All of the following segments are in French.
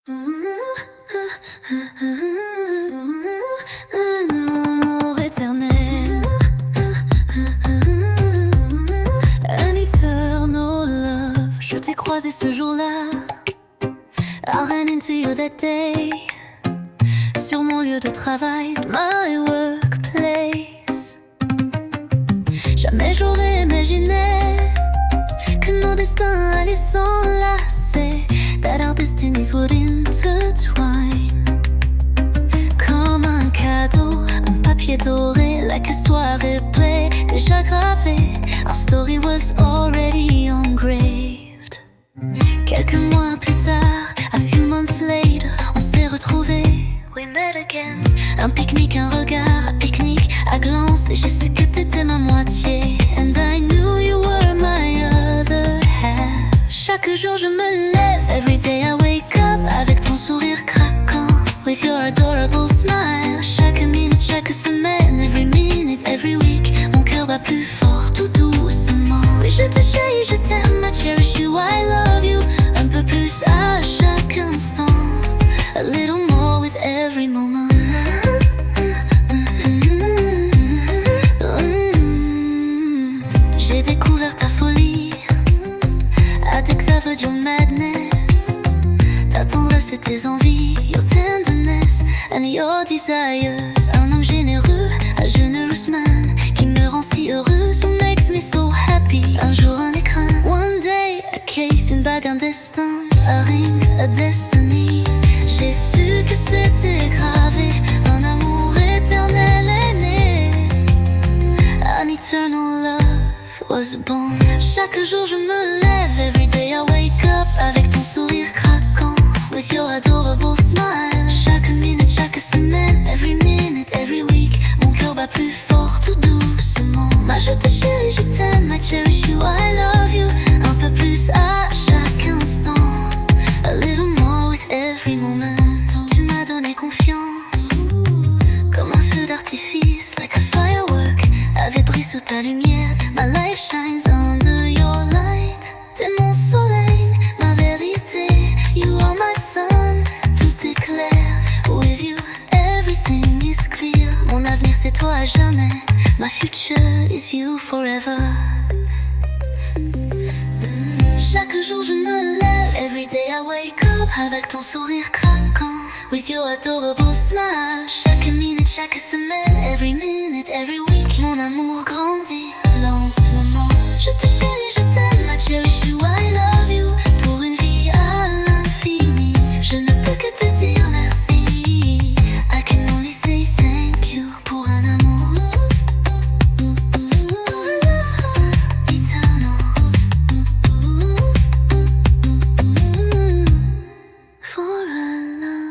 Mon amour éternel, an eternal love. Je t'ai croisé ce jour-là, I ran into you that day, sur mon lieu de travail, my workplace. Jamais j'aurais imaginé que nos destins allaient s'enlacer, that our destinies would intertwine. Comme un cadeau, un papier doré, like a histoire replay, déjà gravé. Our story was already engraved. Quelques mois plus tard, a few months later, on s'est retrouvés. We met again. Un pique-nique, un regard, un pique-nique à glance, et j'ai su que t'étais ma moitié. And I knew you were my other half. Chaque jour je me lève, every day I wake up, avec ton sourire craquant, with your adorable smile. Chaque minute, chaque semaine, every minute, every week, mon cœur bat plus fort, tout doucement. Oui, je te chéris, je t'aime, I cherish you, I love you. Un peu plus à chaque instant, a little more with every moment. J'ai découvert ta folie, avec savage your madness, ta tendresse et tes envies, your tenderness and your desires. Un homme généreux, a generous man, qui me rend si heureuse, who makes me so happy. Un jour un écrin, one day a case, une bague, un destin, a ring, a destiny. J'ai su que c'était gravé, un amour éternel est né, an eternal love was born. Chaque jour je me lève, every day I wake up, avec ton sourire craquant, with your adorable smile. Chaque minute, chaque semaine, every minute, every week, mon cœur bat plus fort, tout doucement. Je te chéris, je t'aime, I cherish you, I love you. Un peu plus à chaque instant, a little more with every moment. Tu m'as donné confiance, comme un feu d'artifice, like a firework, avait brillé sous ta lumière. My life shines under your light. T'es mon soleil, ma vérité, you are my sun, tout est clair. With you, everything is clear. Mon avenir c'est toi à jamais, my future is you forever. Chaque jour je me lève, every day I wake up, avec ton sourire craquant, with your adorable smile. Chaque minute, chaque semaine, every minute, every week, mon amour grandit lentement. Je te chéris, je t'aime, I cherish you, I love you. Pour une vie à l'infini, je ne peux que te dire merci. I can only say thank you pour un amour eternal, for a love.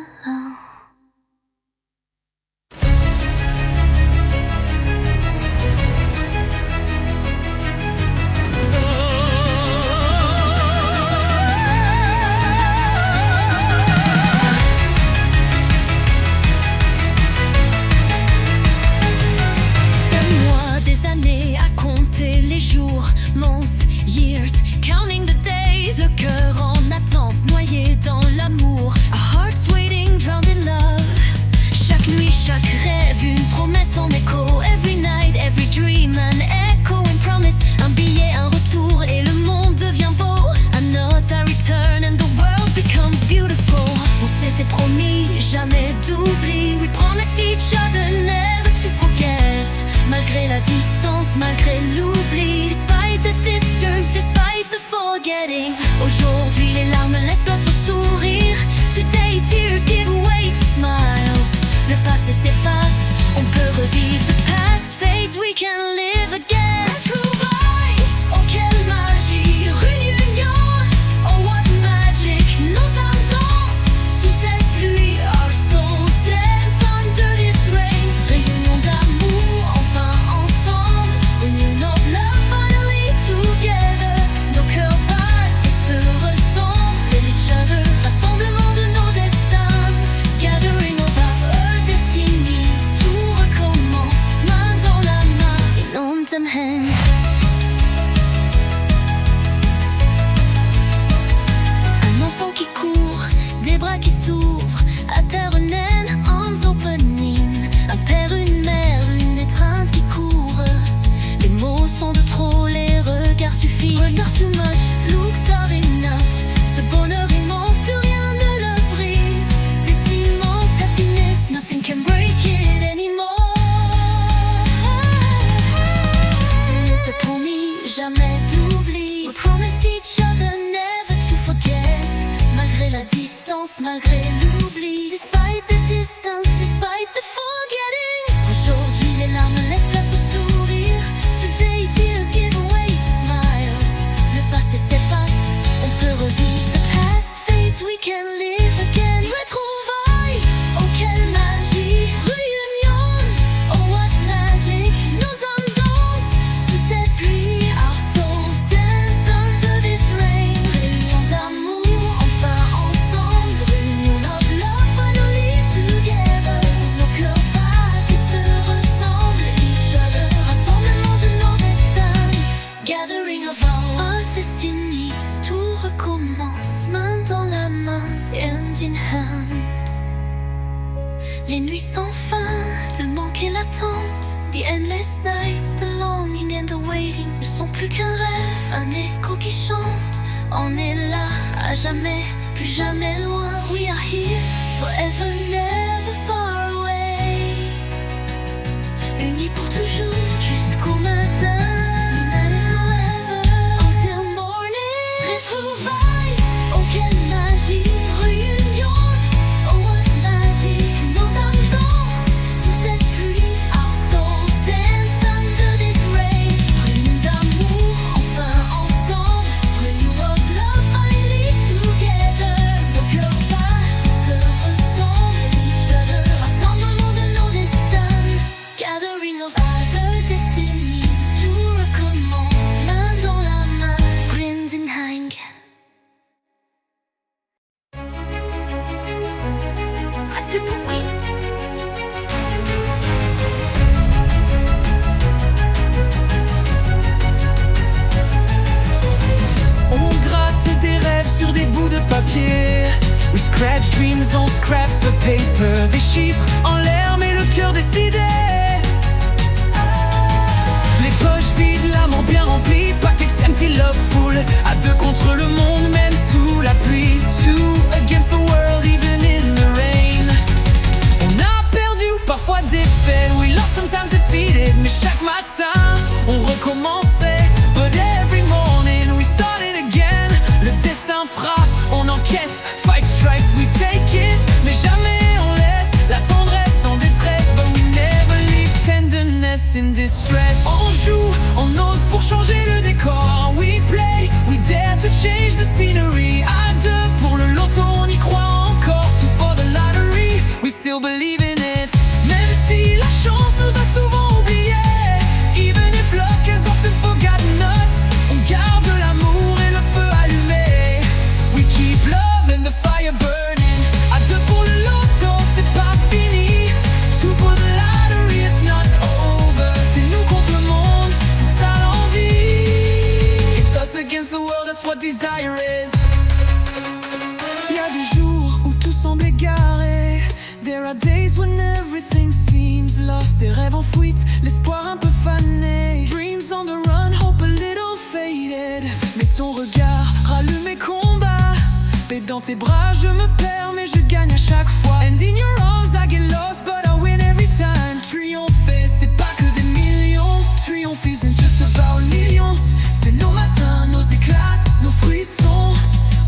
distance malgré l'oubli. Despite the distance, despite the forgetting. Aujourd'hui les larmes laissent place au sourire. Today tears give way to smiles. Le passé s'efface, on peut revivre. The past fades, we can live again. Retrouvailles, oh quelle magie. Réunion, oh what magic. Nos âmes dansent sous cette pluie. Our souls dance under this rain. Réunion d'amour, enfin ensemble. Réunion of love, finally together. Nos cœurs battent et se ressemblent. Each other, rassemblement de nos destins. Gathering of our destinies. Tout recommence, main dans la main, hand in hand. Les nuits sans fin, le manque et l'attente. The endless nights, the longing and the waiting ne sont plus qu'un rêve, un écho qui chante. On est là, à jamais, plus jamais loin. We are here, forever, never far away. Unis pour toujours, jusqu'au matin. United forever, until morning. Retrouvailles, oh quelle magie. Réunion, oh what magic. Nos âmes dansent sous cette pluie. Our souls dance under this rain. Réunion d'amour, enfin ensemble. Réunion of love, finally together. Nos cœurs battent et se ressemblent. Each other, rassemblement de nos destins. Gathering of other destinies. Tout recommence, main dans la main, hand in hand. À deux pour oui. On gratte des rêves sur des bouts de papier. We scratch dreams on scraps of paper. Des chiffres en l'air mais le cœur décidé. Les poches vides, l'âme bien remplie. Packets empty, love full. À deux contre le monde, même sous la pluie. Two against the world, even in the rain. On a perdu, parfois défait. We lost, sometimes defeated. Mais chaque matin, on recommençait. But every morning, we started again. Le destin frappe, on encaisse. Fight stripes, we take it. Mais jamais on laisse la tendresse en détresse. But we never leave tenderness in distress. On joue, on ose pour changer le décor. We play, we dare to change the scenery. À deux pour le loto, on y croit encore. Two for the lottery, we still believe in it. Même si la chance nous a souvent oubliés. Even if luck has often forgotten us. On garde l'amour et le feu allumé. We keep love and the fire burning. À deux pour le loto, c'est pas fini. Two for the lottery, it's not over. C'est nous contre le monde, c'est ça l'envie. It's us against the world, that's what desire is. Y'a des jours où tout semble égaré. There are days when everything seems lost. Des rêves en fuite, l'espoir un peu fané. Dreams on the run, hope a little faded. Mais ton regard rallume mes combats. Et dans tes bras je me perds mais je gagne à chaque fois. And in your arms I get lost but I win every time. Triompher c'est pas que des millions. Triomphe isn't just about millions. C'est nos matins, nos éclats, nos frissons.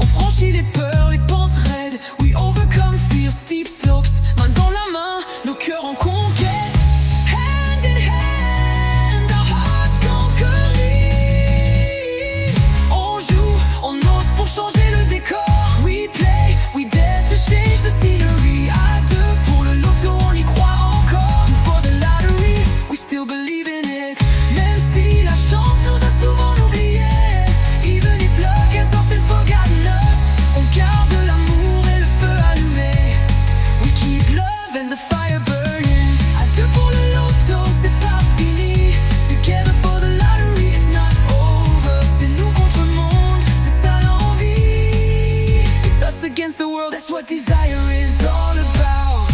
On franchit les peurs, les pentes raides. We overcome fear, steep slopes. Main dans la main, nos cœurs en conquête. Hand in hand, our hearts conquering. On joue, on ose pour changer le décor. We play, we dare to change the scenery. À deux pour le loto, on y croit encore. Two for the lottery, we still believe in it. Même si la chance nous a souvent oubliés. Even if luck has often forgotten us. On garde l'amour et le feu allumé. We keep love and the fire burning. À deux pour le loto, c'est pas fini. Together for the lottery, it's not over. C'est nous contre le monde, c'est ça l'envie. It's us against the world, that's what desire is all about.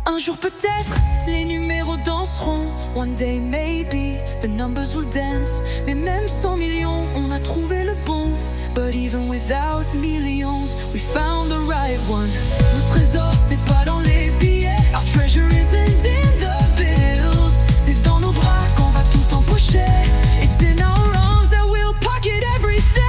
Un jour peut-être, les numéros danseront. One day maybe, the numbers will dance. Mais même 100 millions, on a trouvé le bon. But even without millions, we found the right one. Nos trésors, c'est pas dans les billets. Our treasure isn't in the bills. C'est dans nos bras qu'on va tout empocher. It's in our arms that we'll pocket everything.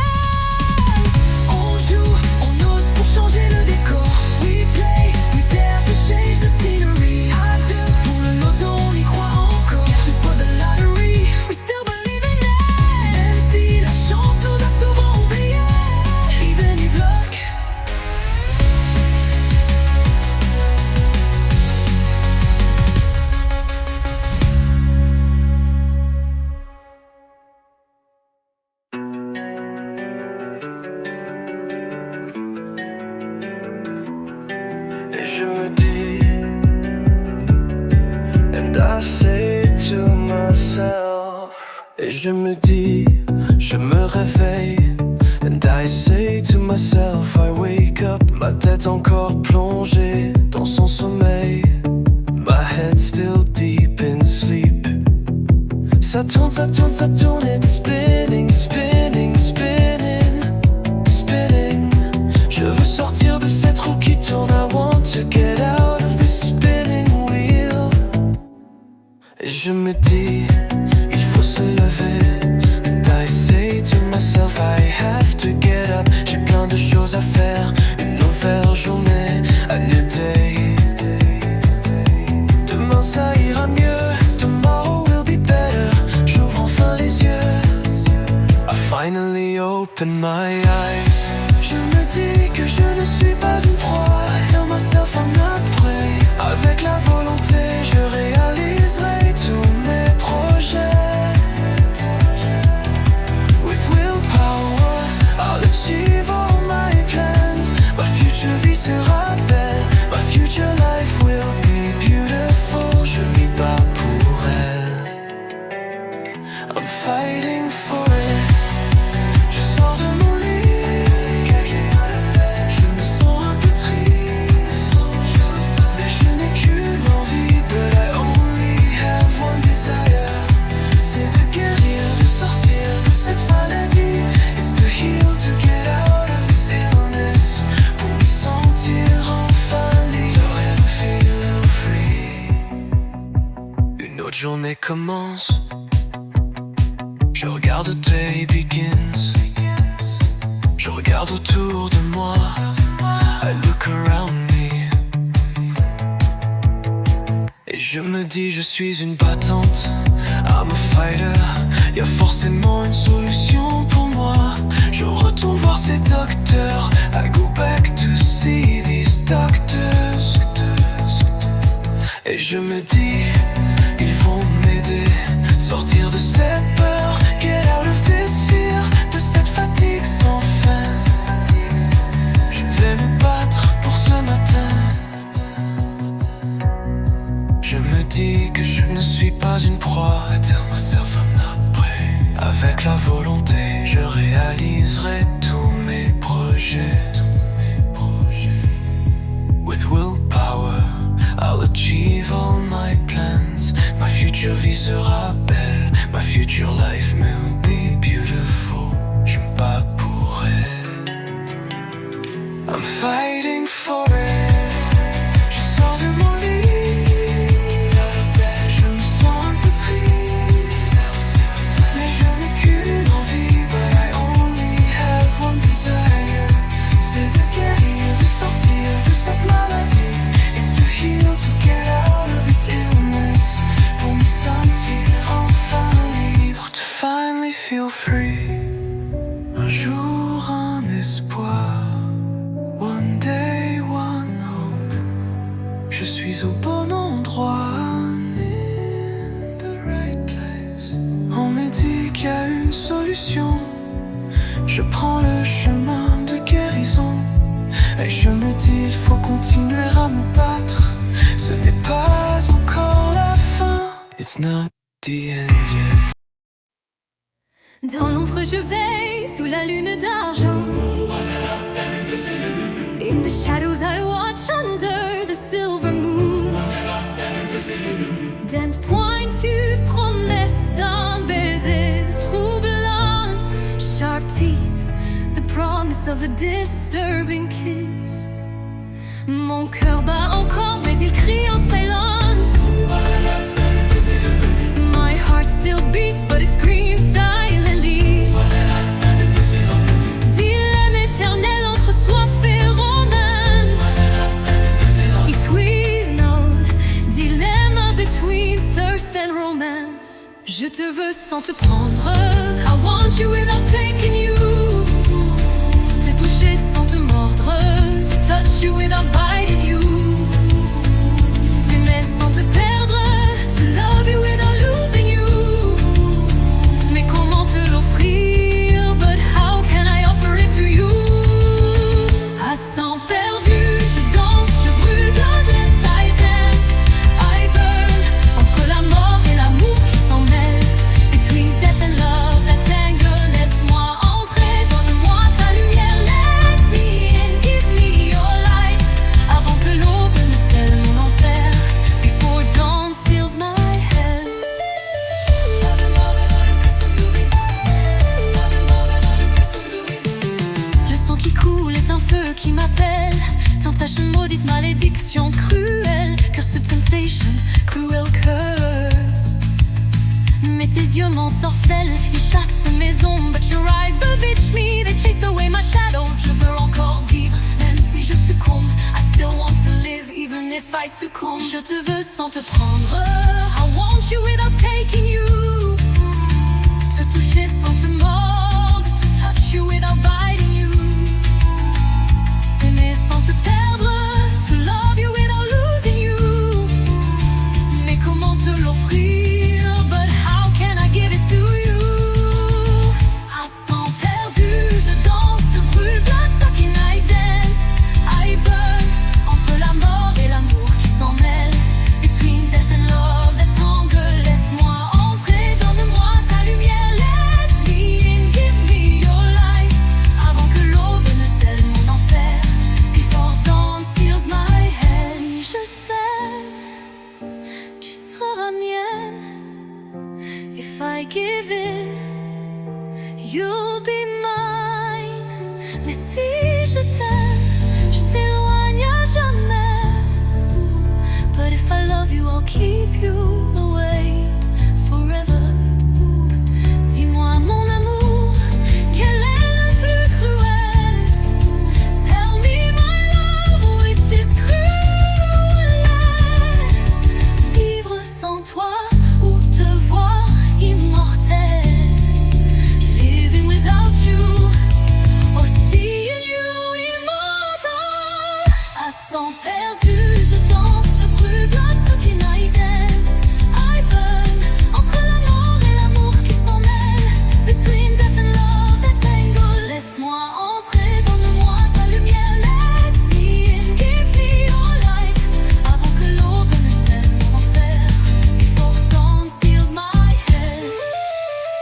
je me dis, and I say to myself. Et je me dis, je me réveille, and I say to myself, I wake up, ma tête encore plongée dans son sommeil, my head still deep in sleep. Ça tourne, ça tourne, ça tourne, it's spinning, spinning, spinning, spinning. Je veux sortir de cette roue qui tourne, I want to get out of this spinning wheel. Et je me dis, il faut se lever, and I say to myself, I have to get up. J'ai plein de choses à faire, une nouvelle journée, a new day. Demain ça ira mieux, tomorrow will be better. J'ouvre enfin les yeux, I finally open my eyes. Je me dis que je ne suis pas une proie, I tell myself I'm not prêt. Avec la volonté, je réaliserai tous mes projets. With willpower, I'll achieve all my plans. Ma future vie sera belle, my future life will be beautiful. Je m'y bats pour elle, I'm fighting for it. Je sors de mon lit, je me sens un peu triste, mais je n'ai qu'une envie, but I only have one desire. C'est de guérir, de sortir de cette maladie. It's to heal, to get out of this illness, pour me sentir enfin libre and feel free. Une autre journée commence, je regarde the day begins. Je regarde autour de moi, I look around me. Et je me dis, je suis une battante, I'm a fighter. Y'a forcément une solution pour moi. Je retourne voir ces docteurs, I go back to see these doctors. Et je me dis, ils vont m'aider, sortir de cette peur, get out of this fear, de cette fatigue sans fin. Je vais me battre pour ce matin. Je me dis que je ne suis pas une proie, I tell myself I'm not prêt. Avec la volonté, je réaliserai tous mes projets. With willpower, I'll achieve all my plans. Ma future vie sera belle, my future life will be beautiful. Je me bats pour elle, I'm fighting for it. Je sors de mon lit, je me sens un peu triste, mais je n'ai qu'une envie, but I only have one desire. C'est de guérir, de sortir de cette maladie. It's to heal, to get out of this illness, pour me sentir enfin libre, to finally feel free. Un jour un espoir, one day one hope. Je suis au bon endroit, in the right place. On me dit qu'il y a une solution, je prends le chemin de guérison. Et je me dis, il faut continuer à me battre, ce n'est pas encore la fin. It's not the end yet. Dans l'ombre je veille sous la lune d'argent. In the shadows I watch under the silver moon. D'un point tu promesses d'un baiser troublant. Sharp teeth, the promise of a disturbing kiss. Mon cœur bat encore mais il crie en silence. My heart still beats but it screams silently. Dilemme éternel entre soif et romance. Eternal dilemma between thirst and romance. Je te veux sans te prendre, I want you without taking you. Te toucher sans te mordre, to touch you without biting you. T'aimer sans te perdre, to love you without losing you. Mais comment te l'offrir, but how can I offer it to you? À sang perdu, je danse, je brûle plein qui m'appelle. Tentation maudite, malédiction cruelle. Curse to temptation, cruel curse. Mais tes yeux m'ensorcellent, ils chassent mes ombres. But your eyes bewitch me, they chase away my shadows. Je veux encore vivre, même si je succombe. I still want to live, even if I succumb. Je te veux sans te prendre, I want you without taking you. Te toucher sans te mordre, to touch you without biting you. T'aimer sans te perdre, to love you without losing you. Mais comment te l'offrir, but how can I give it to you? À sang perdu, je danse, je brûle, blood sucking, I dance, I burn. Entre la mort et l'amour qui s'en mêle. Between death and love, that tangle. Laisse-moi entrer, donne-moi ta lumière. Let me in, give me your light. Avant que l'aube ne scelle mon enfer. Before dawn seals my head. Je sais, tu seras mienne. If I give in, you'll be mine. Mais si je t'aime, je t'éloigne à jamais. But if I love you, I'll keep you away forever. Dis-moi mon amour, quel est le plus cruel? Tell me my love, which is cruel. Vivre sans toi ou te voir immortel. Living without you or seeing you immortal. À sang perdu, je danse, je brûle, blood sucking, I dance, I burn. Entre la mort et l'amour qui s'en mêle. Between death and love, that tangle. Laisse-moi entrer, donne-moi ta lumière. Let me in, give me your light. Avant que l'aube ne scelle mon enfer. Before dawn seals my head.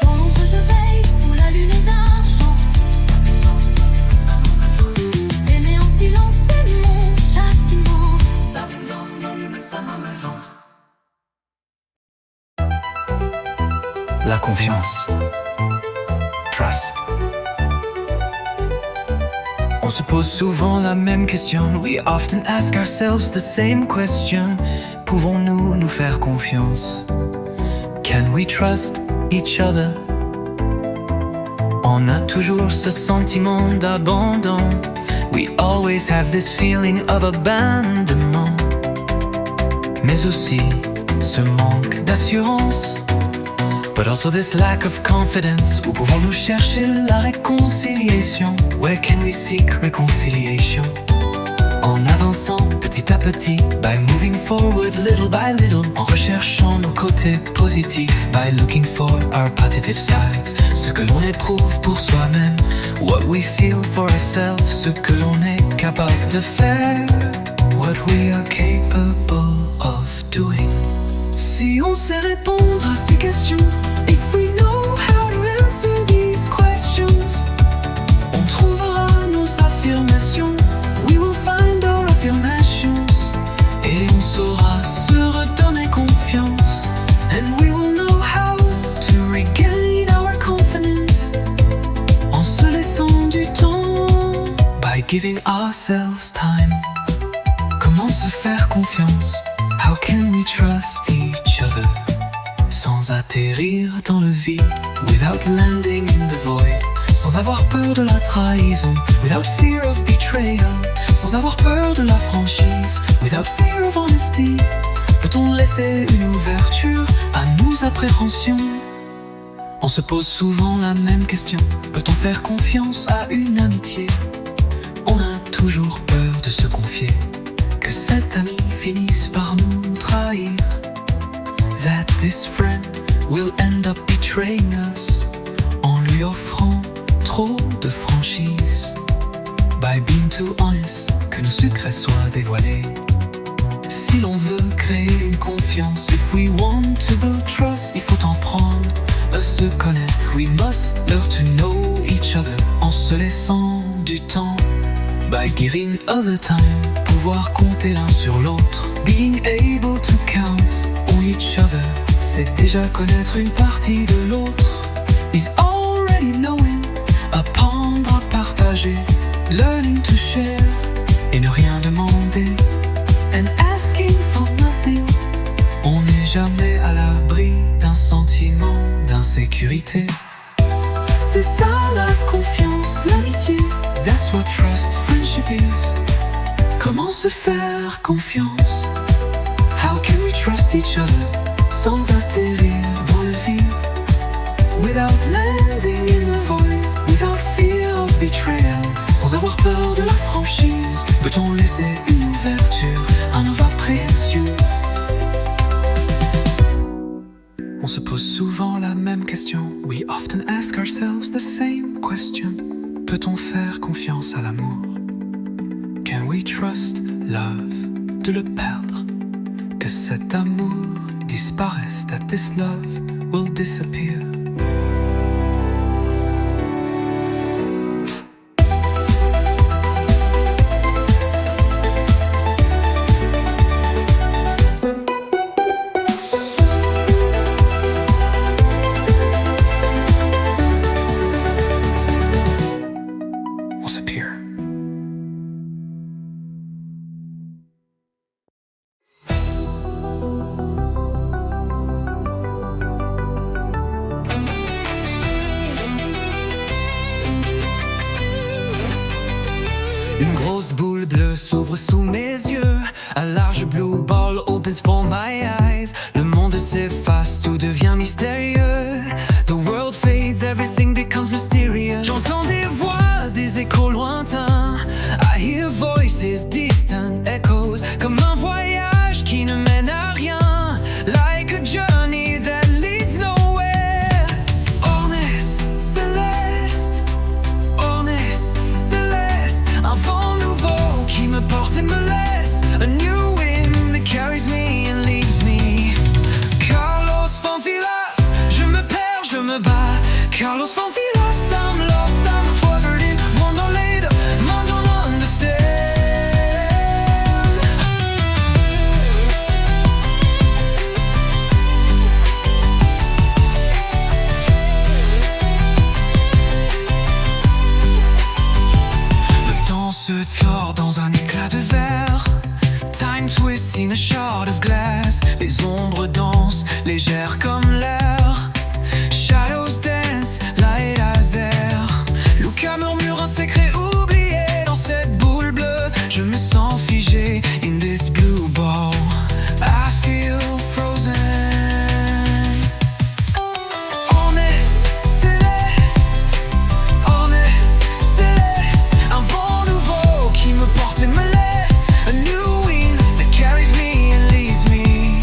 Dans l'ombre je veille, sous la lune d'argent. T'aimer en silence, c'est mon châtiment. La confiance. Trust. On se pose souvent la même question. We often ask ourselves the same question. Pouvons-nous nous faire confiance? Can we trust each other? On a toujours ce sentiment d'abandon. We always have this feeling of abandonment. Mais aussi ce manque d'assurance. But also this lack of confidence. Où pouvons-nous chercher la réconciliation? Where can we seek reconciliation? En avançant petit à petit, by moving forward little by little. En recherchant nos côtés positifs, by looking for our positive sides. Ce que l'on éprouve pour soi-même, what we feel for ourselves. Ce que l'on est capable de faire, what we are capable of doing. Si on sait répondre à ces questions, if we know how to answer these questions, on trouvera nos affirmations. We will find our affirmations. Et on saura se redonner confiance. And we will know how to regain our confidence. En se laissant du temps, by giving ourselves time. Comment se faire confiance? How can we trust each other? Sans atterrir dans le vide, without landing in the void. Sans avoir peur de la trahison, without fear of betrayal. Sans avoir peur de la franchise, without fear of honesty. Peut-on laisser une ouverture à nos appréhensions? On se pose souvent la même question. Peut-on faire confiance à une amitié? On a toujours peur de se confier, que cet ami finisse par nous trahir. That this friend will end up betraying us, en lui offrant trop de franchise. By being too honest, que nos secrets soient dévoilés. Si l'on veut créer une confiance, if we want to build trust, il faut en prendre à se connaître. We must learn to know each other, en se laissant du temps. By giving other time, pouvoir compter l'un sur l'autre. Being able to count on each other, c'est déjà connaître une partie de l'autre. Is already knowing, apprendre à partager. Learning to share et ne rien demander. And asking for nothing. On n'est jamais à l'abri d'un sentiment d'insécurité. C'est ça la confiance, l'amitié. That's what trust, friendship is. Comment se faire confiance? How can we trust each other sans atterrir dans le vide? Without landing in the void, without fear of betrayal. Sans avoir peur de la franchise, peut-on laisser une ouverture à nos voix précieux? On se pose souvent la même question. We often ask ourselves the same question. Peut-on faire confiance à l'amour? Can we trust love? De le perdre, que cet amour disparaisse, that this love will disappear. Une grosse boule bleue s'ouvre sous mes yeux. Un large blue ball opens for my eyes. Le monde s'efface, tout devient mystérieux. The world fades, everything becomes mysterious. J'entends des voix, des échos lointains. I hear voices, distant echoes. Comme un voyage qui ne mène à rien. Like a journey that leads nowhere. Honest, céleste. Honest, céleste. Un vent nouveau qui me porte et me laisse. A new wind that carries me and leaves me. Carlos Fonfilas, je me perds, je me bats. Carlos Fonfilas, I'm lost, I'm wondering. One or later, I don't understand. Le temps se tord dans un éclat de verre. Time twists in a shard of glass. Les ombres dansent, légères comme l'air. Shadows dance, light as air. Luca murmure un secret oublié. Dans cette boule bleue, je me sens figé. In this blue ball, I feel frozen. Honest, céleste. Honest, céleste. Un vent nouveau qui me porte et me laisse. A new wind that carries me and leads me.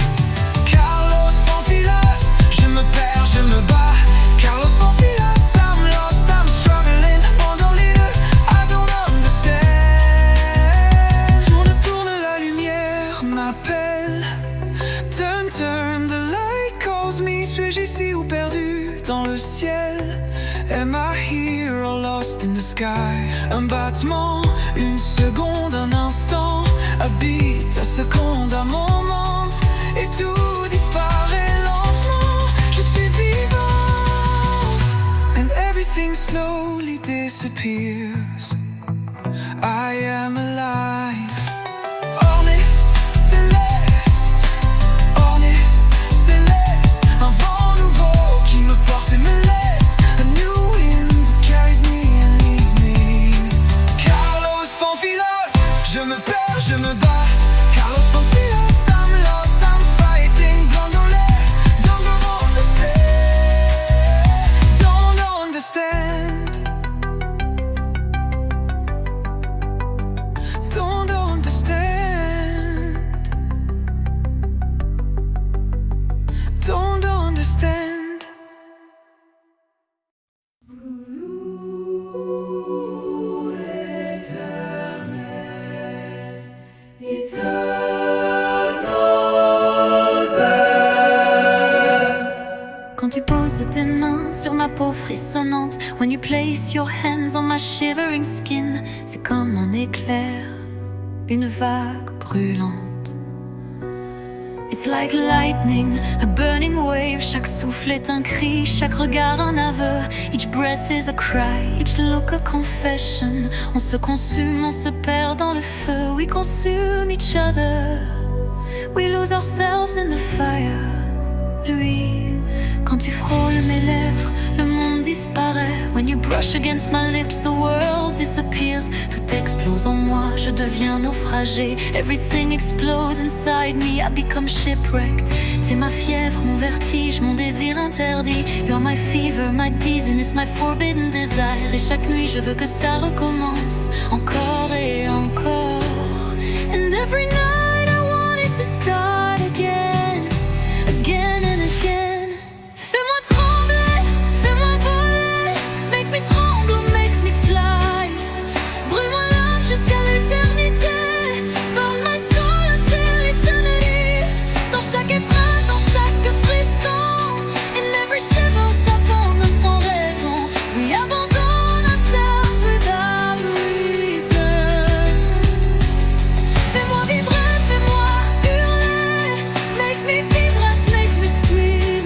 Carlos Fonfilas, je me perds, je me bats. Carlos Fonfilas, I'm lost, I'm struggling. Pendant les deux, I don't understand. Tourne, tourne, la lumière m'appelle. Turn, turn, the light calls me. Suis-je ici ou perdu dans le ciel? Am I here or lost in the sky? Un battement, une seconde, un instant. Habite à seconde à mon monde. Et tout disparaît lentement. Je suis vivante. And everything slowly disappears. I am alive. Honest, céleste. Honest, céleste. Un vent nouveau qui me porte et me laisse. A new wind that carries me and leaves me. Carlos Fonfilas, je me perds, je me bats. Carlos Fonfilas, I'm lost, I'm fighting. Don't understand. Don't understand. Don't understand. Don't understand. Quand tu poses tes mains sur ma peau frissonnante, when you place your hands on my shivering skin, c'est comme un éclair, une vague brûlante. It's like lightning, a burning wave. Chaque souffle est un cri, chaque regard un aveu. Each breath is a cry, each look a confession. On se consume, on se perd dans le feu. We consume each other, we lose ourselves in the fire. Lui, quand tu frôles mes lèvres, le monde disparaît. When you brush against my lips, the world disappears. Tout explose en moi, je deviens naufragé. Everything explodes inside me, I become shipwrecked. T'es ma fièvre, mon vertige, mon désir interdit. You're my fever, my dizziness, my forbidden desire. Et chaque nuit je veux que ça recommence, encore et encore. And every night I want it to start again, again and again. Fais-moi trembler, fais-moi voler. Make me tremble, make me fly. Brûle-moi l'âme jusqu'à l'éternité. Burn my soul until eternity. Dans chaque étreinte, dans chaque frisson. In every shiver, on s'abandonne sans raison. We abandon ourselves without reason. Fais-moi vibrer, fais-moi hurler. Make me vibrate, make me scream.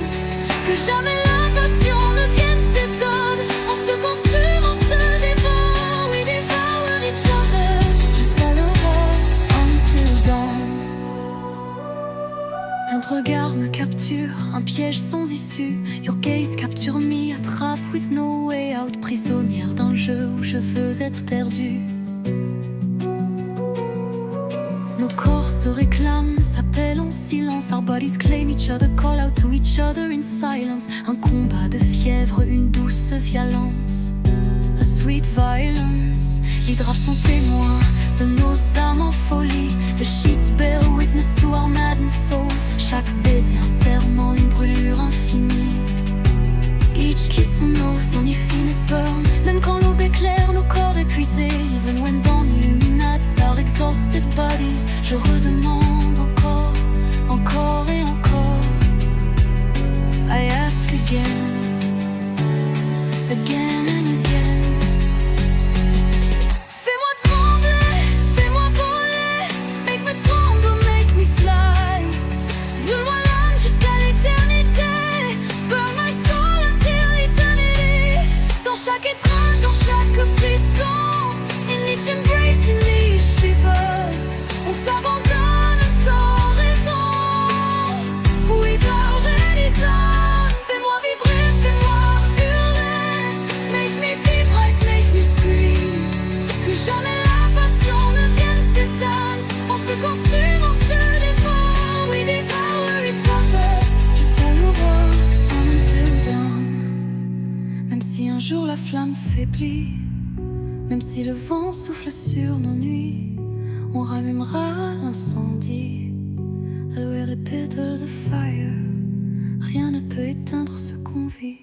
Que jamais la passion ne vienne s'étonne. On se consume, on se dévore. We devour each other jusqu'à l'aurore, until dawn. Un regard me capture, un piège sans issue. Your gaze capture me, attrape with no way out. Prisonnière d'un jeu où je veux être perdue. Nos corps se réclament, s'appellent en silence. Our bodies claim each other, call out to each other in silence. Un combat de fièvre, une douce violence. A sweet violence. Les draps sont témoins de nos âmes en folie. The sheets bear witness to our maddened souls. Chaque baiser un serment, une brûlure infinie. Each kiss an oath, on y finit burn. Même quand l'aube éclaire nos corps épuisés. Even when dawn illuminates our exhausted bodies. Je redemande encore, encore et encore. I ask again, again and again. Fais-moi trembler, fais-moi voler. Make me tremble, make me fly. Brûle-moi l'âme jusqu'à l'éternité. Burn my soul until eternity. Dans chaque étreinte, dans chaque frisson. In each embrace, in each shiver. On s'abandonne sans raison. Without any reason. Fais-moi vibrer, fais-moi hurler. Make me vibrate, make me scream. Que jamais la passion ne vienne s'éteindre. On se consume, on se dévore. We devour each other jusqu'à l'aurore, until dawn. Même si un jour la flamme faiblit, même si le vent souffle sur nos nuits, on rallumera l'incendie. I'll wear the pit of the fire. Rien ne peut éteindre ce qu'on vit.